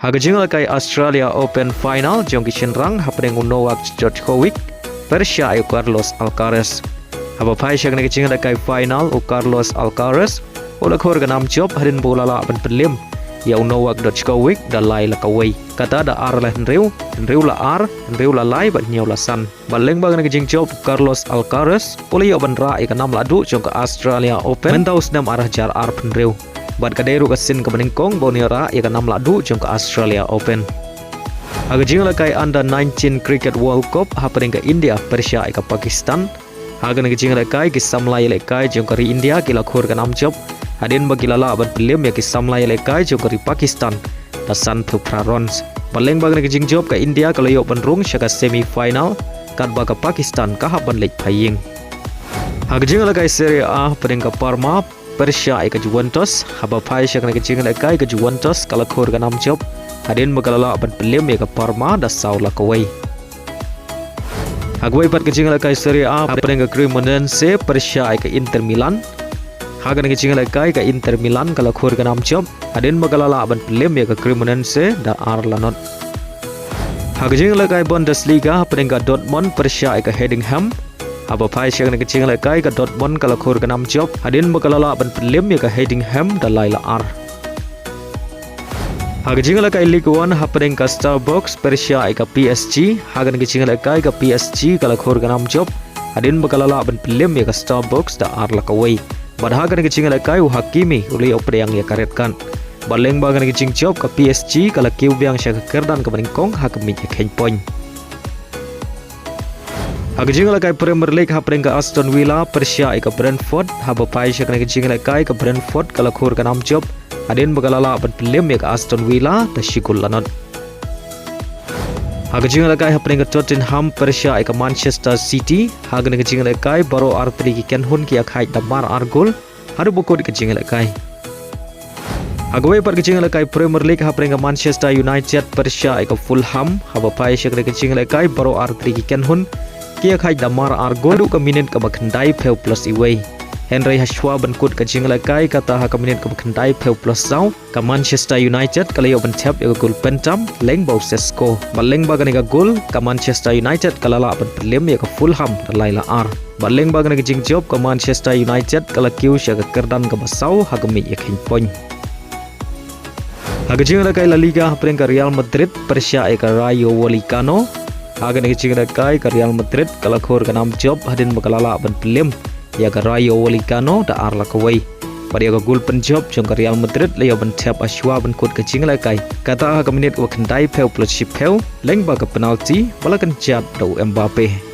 Hagajing lakai Australia Open Final jong kishenrang hapeng Novak Djokovic Persia u Carlos Alcaraz. Haba pai shak ne kicing lakai final u Carlos Alcaraz ola khor ganam job harin bola la ban pelim ya Novak Djokovic da lai la kawai kata da ar la henriu la ar henriu la lai ban nyau la san baleng bang ne kicing job Carlos Alcaraz ola yo ban ra ikanam la du jong Australia Open mentaus nam arah jar ar penriu Bad kaderu kasin ke meningkong boniora ia kan 6 ladu jong ke Australia Open. Hagajing lakai under 19 Cricket World Cup hapeng ke India Persia ke Pakistan. Hagan gajing lakai ke samlai lakai jong ke India ke lakhur ke 6 job. Hadin bagi lala ban pelim ya ke samlai lakai jong ke Pakistan. Tasan tu prarons. Baleng bag gajing job ke India kalau yo penrung syaka semi final kat bag ke Pakistan ka haban lek paying. Hagajing lakai Serie A hapeng ke Parma Persia ke Juventus haba pai syak nak kecing lakai ke Juventus kalau khor ke 6 job hadin magalala ban pelim ya ke Parma da saula kawai hagwai pat kecing lakai Serie A hapeng ke Cremonese Persia ke Inter Milan hagan kecing lakai ke Inter Milan kalau khor ke 6 job hadin magalala ban pelim ya ke Cremonese da Arlanot hagajing lakai Bundesliga hapeng ke Dortmund Persia ke Heidenheim Apa pai syang nak kecing lakai ke Dortmund kalau khor ke 6 job hadin makalala ban pelim ya ke Heidenheim da laila ar. Hagajing lakai Ligue 1 hapeng ke Starbucks Persia ke PSG hagan kecing lakai ke PSG kalau khor ke 6 job hadin makalala ban pelim ya ke Starbucks da ar lakawai. Bad hagan kecing lakai Hakimi uli opreng ya karetkan. Baleng bagan kecing job ke PSG kalau Kiew biang syang Kyrdan ke meningkong Hakimi ya keng point. Hagajing lakai Premier League hapeng ke Aston Villa Persia ke Brentford haba pai syak nak kecing lakai ke Brentford kalau khor ke 6 job hadin bagalala ban pelim ya ke Aston Villa da shikul lanot hagajing lakai hapeng ke Tottenham Persia ke Manchester City hagan kecing lakai baro artri ki kenhun ki akhai damar argol haru bukod kecing lakai hagawai par kecing lakai Premier League hapeng ke Manchester United Persia ke Fulham haba pai syak nak kecing lakai baro artri ki kenhun Kia khai damar argol ke Minit ke bakhandai peu plus iway. Henry Hashwa bankut ke jing lakai kata ha ke Minit ke bakhandai peu plus sau ke Manchester United kalau yo ban Thep yo gol pentam leng bau sesko. Baleng bagan ke gol ke Manchester United kalau la ban pelim ya ke Fulham laila ar. Baleng bagan ke jing job ke Manchester United kalau Kiew ya ke Kyrdan ke basau ha ke mi ya king point. Ha ke jing lakai La Liga hapeng ke Real Madrid Persia ke Rayo Vallecano Hagan kecing lakai ke Real Madrid kalau khor ke 6 job hadin makalala ban pelim ya ke Rayo Vallecano da ar lakawai pada ke gol Pynjop jong ke Real Madrid le ban Thep Ashwa ban kut kecing lakai kata ha ke Minit wa kendai peu plus ship peu leng ba ke penalti balakan jat do Mbappe